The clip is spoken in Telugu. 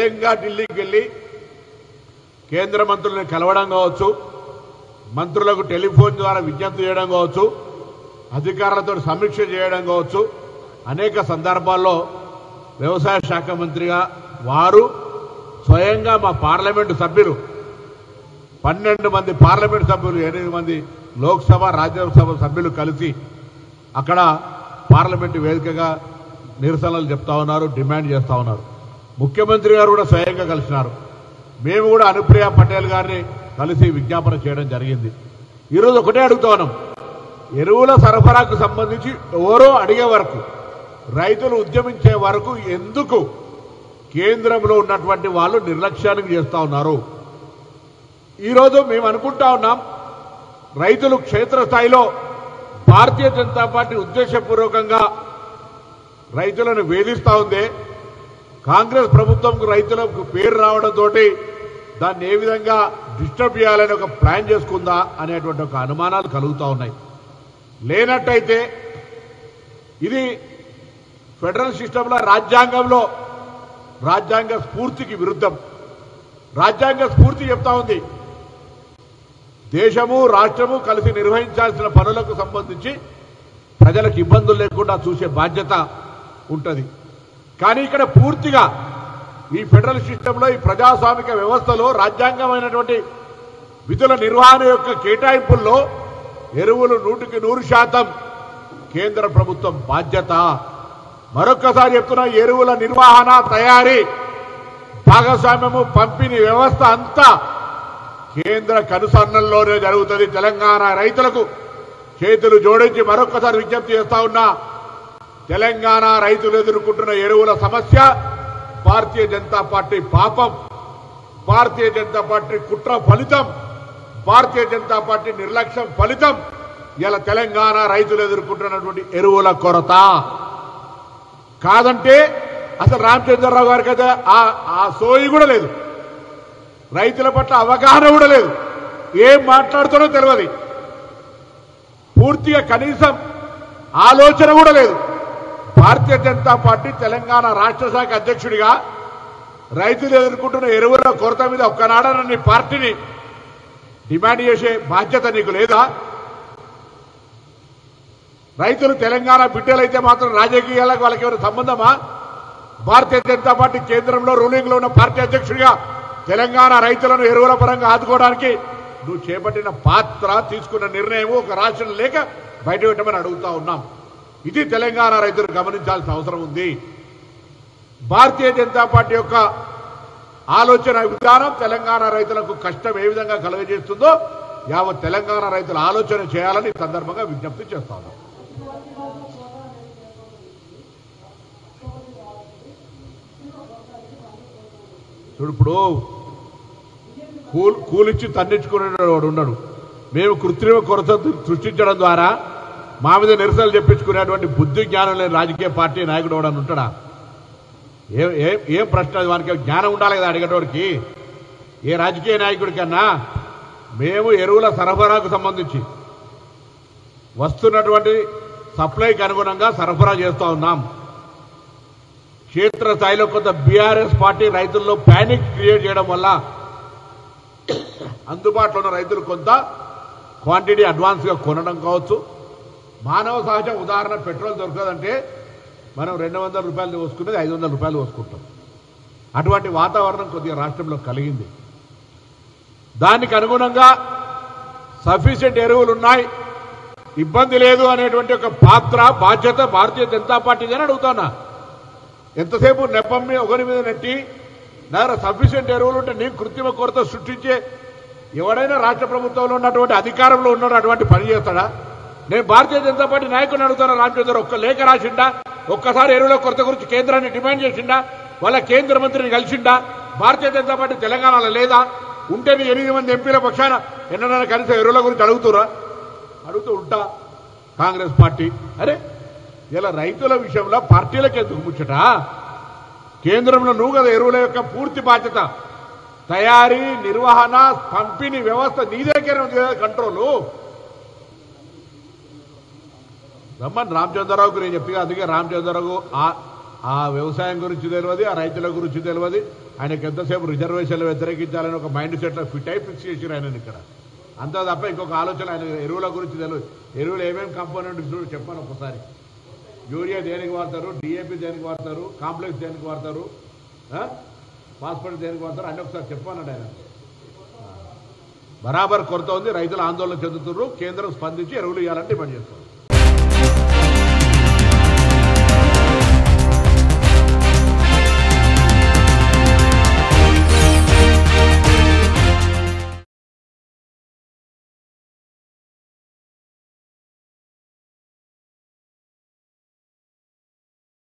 స్వయంగా ఢిల్లీకి వెళ్ళి కేంద్ర మంత్రులను కలవడం కావచ్చు, మంత్రులకు టెలిఫోన్ ద్వారా విజ్ఞప్తి చేయడం కావచ్చు, అధికారులతో సమీక్ష చేయడం కావచ్చు, అనేక సందర్భాల్లో వ్యవసాయ శాఖ మంత్రిగా వారు స్వయంగా మా పార్లమెంటు సభ్యులు 12 మంది పార్లమెంటు సభ్యులు 8 మంది లోక్సభ రాజ్యసభ సభ్యులు కలిసి అక్కడ పార్లమెంటు వేదికగా నిరసనలు చెప్తా ఉన్నారు, డిమాండ్ చేస్తా ఉన్నారు. ముఖ్యమంత్రి గారు కూడా స్వయంగా కలిసినారు. మేము కూడా అనుప్రియ పటేల్ గారిని కలిసి విజ్ఞాపన చేయడం జరిగింది. ఈరోజు ఒకటే అడుగుతా ఉన్నాం, ఎరువుల సరఫరాకు సంబంధించి ఎవరో అడిగే వరకు, రైతులు ఉద్యమించే వరకు ఎందుకు కేంద్రంలో ఉన్నటువంటి వాళ్ళు నిర్లక్ష్యానికి చేస్తా ఉన్నారు? ఈరోజు మేము అనుకుంటా ఉన్నాం, రైతులు క్షేత్రస్థాయిలో భారతీయ జనతా పార్టీ ఉద్దేశపూర్వకంగా రైతులను వేధిస్తూ ఉంది. కాంగ్రెస్ ప్రభుత్వంకు రైతులకు పేరు రావడంతో దాన్ని ఏ విధంగా డిస్టర్బ్ చేయాలని ఒక ప్లాన్ చేసుకుందా అనేటువంటి ఒక అనుమానాలు కలుగుతూ ఉన్నాయి. లేనట్టయితే ఇది ఫెడరల్ సిస్టంలో రాజ్యాంగంలో రాజ్యాంగ స్ఫూర్తికి విరుద్ధం. రాజ్యాంగ స్ఫూర్తి చెప్తా ఉంది, దేశము రాష్ట్రము కలిసి నిర్వహించాల్సిన పనులకు సంబంధించి ప్రజలకు ఇబ్బందులు లేకుండా చూసే బాధ్యత ఉంటుంది. కానీ ఇక్కడ పూర్తిగా ఈ ఫెడరల్ సిస్టంలో, ఈ ప్రజాస్వామిక వ్యవస్థలో రాజ్యాంగమైనటువంటి విధుల నిర్వహణ యొక్క కేటాయింపుల్లో ఎరువులు 100% కేంద్ర ప్రభుత్వం బాధ్యత. మరొక్కసారి చెప్తున్నా, ఎరువుల నిర్వహణ, తయారీ, భాగస్వామ్యము, పంపిణీ వ్యవస్థ అంతా కేంద్ర కనుసన్నల్లోనే జరుగుతుంది. తెలంగాణ రైతులకు చేతులు జోడించి మరొక్కసారి విజ్ఞప్తి చేస్తా ఉన్నా, తెలంగాణ రైతులు ఎదుర్కొంటున్న ఎరువుల సమస్య భారతీయ జనతా పార్టీ పాపం, భారతీయ జనతా పార్టీ కుట్ర ఫలితం, భారతీయ జనతా పార్టీ నిర్లక్ష్యం ఫలితం ఇలా తెలంగాణ రైతులు ఎదుర్కొంటున్నటువంటి ఎరువుల కొరత. కాదంటే అసలు రామచంద్రరావు గారికి అయితే ఆ సోయి కూడా లేదు, రైతుల పట్ల అవగాహన కూడా లేదు, ఏం మాట్లాడుతారో తెలియదు, పూర్తిగా కనీసం ఆలోచన కూడా లేదు. భారతీయ జనతా పార్టీ తెలంగాణ రాష్ట్ర శాఖ అధ్యక్షుడిగా రైతులు ఎదుర్కొంటున్న ఎరువుల కొరత మీద ఒక్కనాడన నీ పార్టీని డిమాండ్ చేసే బాధ్యత నీకు లేదా? రైతులు తెలంగాణ బిడ్డలైతే మాత్రం రాజకీయాలకు వాళ్ళకి ఎవరు సంబంధమా? భారతీయ జనతా పార్టీ కేంద్రంలో రూలింగ్ లో ఉన్న పార్టీ అధ్యక్షుడిగా తెలంగాణ రైతులను ఎరువుల పరంగా ఆదుకోవడానికి నువ్వు చేపట్టిన పాత్ర, తీసుకున్న నిర్ణయం ఒక రాష్ట్రం లేక బయట పెట్టమని అడుగుతా ఉన్నాం. ఇది తెలంగాణ రైతులు గమనించాల్సిన అవసరం ఉంది. భారతీయ జనతా పార్టీ యొక్క ఆలోచన విధానం తెలంగాణ రైతులకు కష్టం ఏ విధంగా కలుగజేస్తుందో యావత్ తెలంగాణ రైతులు ఆలోచన చేయాలని సందర్భంగా విజ్ఞప్తి చేస్తా ఉన్నాం. ఇప్పుడు కూలిచ్చి తన్నించుకునేవాడు ఉన్నాడు. మేము కృత్రిమ కొరత సృష్టించడం ద్వారా మా మీద నిరసనలు చెప్పించుకునేటువంటి బుద్ధి జ్ఞానం లేని రాజకీయ పార్టీ నాయకుడు ఎవడని ఉంటాడా? ఏం ప్రశ్న? వానికి జ్ఞానం ఉండాలి కదా అడిగేటోడికి. ఏ రాజకీయ నాయకుడికన్నా మేము ఎరువుల సరఫరాకు సంబంధించి వస్తున్నటువంటి సప్లైకి అనుగుణంగా సరఫరా చేస్తూ ఉన్నాం. క్షేత్రస్థాయిలో కొంత బీఆర్ఎస్ పార్టీ రైతుల్లో ప్యానిక్ క్రియేట్ చేయడం వల్ల అందుబాటులో ఉన్న రైతులు కొంత క్వాంటిటీ అడ్వాన్స్గా కొనడం కావచ్చు. మానవ సహజ ఉదాహరణ, పెట్రోల్ దొరకదంటే మనం 200 రూపాయలు పోసుకునేది 500 రూపాయలు పోసుకుంటాం. అటువంటి వాతావరణం కొద్దిగా రాష్ట్రంలో కలిగింది. దానికి అనుగుణంగా సఫిషియెంట్ ఎరువులు ఉన్నాయి, ఇబ్బంది లేదు అనేటువంటి ఒక పాత్ర, బాధ్యత భారతీయ జనతా పార్టీది అని అడుగుతున్నా. ఎంతసేపు నెపం మీద ఒకరి మీద నెట్టి నా సఫిషియెంట్ ఎరువులు ఉంటే నేను కృత్రిమ కొరత సృష్టించే ఎవడైనా రాష్ట్ర ప్రభుత్వంలో ఉన్నటువంటి అధికారంలో ఉన్నాడు అటువంటి పని చేస్తాడా? నేను భారతీయ జనతా పార్టీ నాయకుని అడుగుతాను, రామచంద్ర ఒక్క లేఖ రాసిండా? ఒక్కసారి ఎరువుల కొరత గురించి కేంద్రాన్ని డిమాండ్ చేసిండా? వాళ్ళ కేంద్ర మంత్రిని కలిసిండా? భారతీయ జనతా పార్టీ తెలంగాణలో లేదా? ఉంటే 8 మంది ఎంపీల పక్షాన ఎన్నడైనా కనీసం ఎరువుల గురించి అడుగుతూ ఉంటా కాంగ్రెస్ పార్టీ. అరే ఇలా రైతుల విషయంలో పార్టీలకు ఎందుకు ముచ్చట? కేంద్రంలో నువ్వు కదా ఎరువుల యొక్క పూర్తి బాధ్యత, తయారీ, నిర్వహణ, పంపిణీ వ్యవస్థ నీ దగ్గర ఉంది కదా కంట్రోలు. రమ్మని రామచంద్రరావుకు నేను చెప్పిగా, అందుకే రామచంద్రరావు ఆ వ్యవసాయం గురించి తెలియదు, ఆ రైతుల గురించి తెలియదు. ఆయనకు ఎంతసేపు రిజర్వేషన్లు వ్యతిరేకించాలని ఒక మైండ్ సెట్లో ఫిక్స్ చేసారు ఆయనని ఇక్కడ. అంతా తప్ప ఇంకొక ఆలోచన ఆయన ఎరువుల గురించి తెలియదు. ఎరువులు ఏమేమి కాంపోనెంట్ చూడు చెప్పాను ఒకసారి. యూరియా దేనికి వాడతారు, డిఏపి దేనికి వాడతారు, కాంప్లెక్స్ దేనికి వాడతారు, ఫాస్ఫేట్ దేనికి వాడతారు అన్నీ ఒకసారి చెప్పానండి ఆయన. బరాబర్ కొరత ఉంది, రైతులు ఆందోళన చెందుతున్నారు. కేంద్రం స్పందించి ఎరువులు ఇవ్వాలని డిమాండ్ చేస్తారు.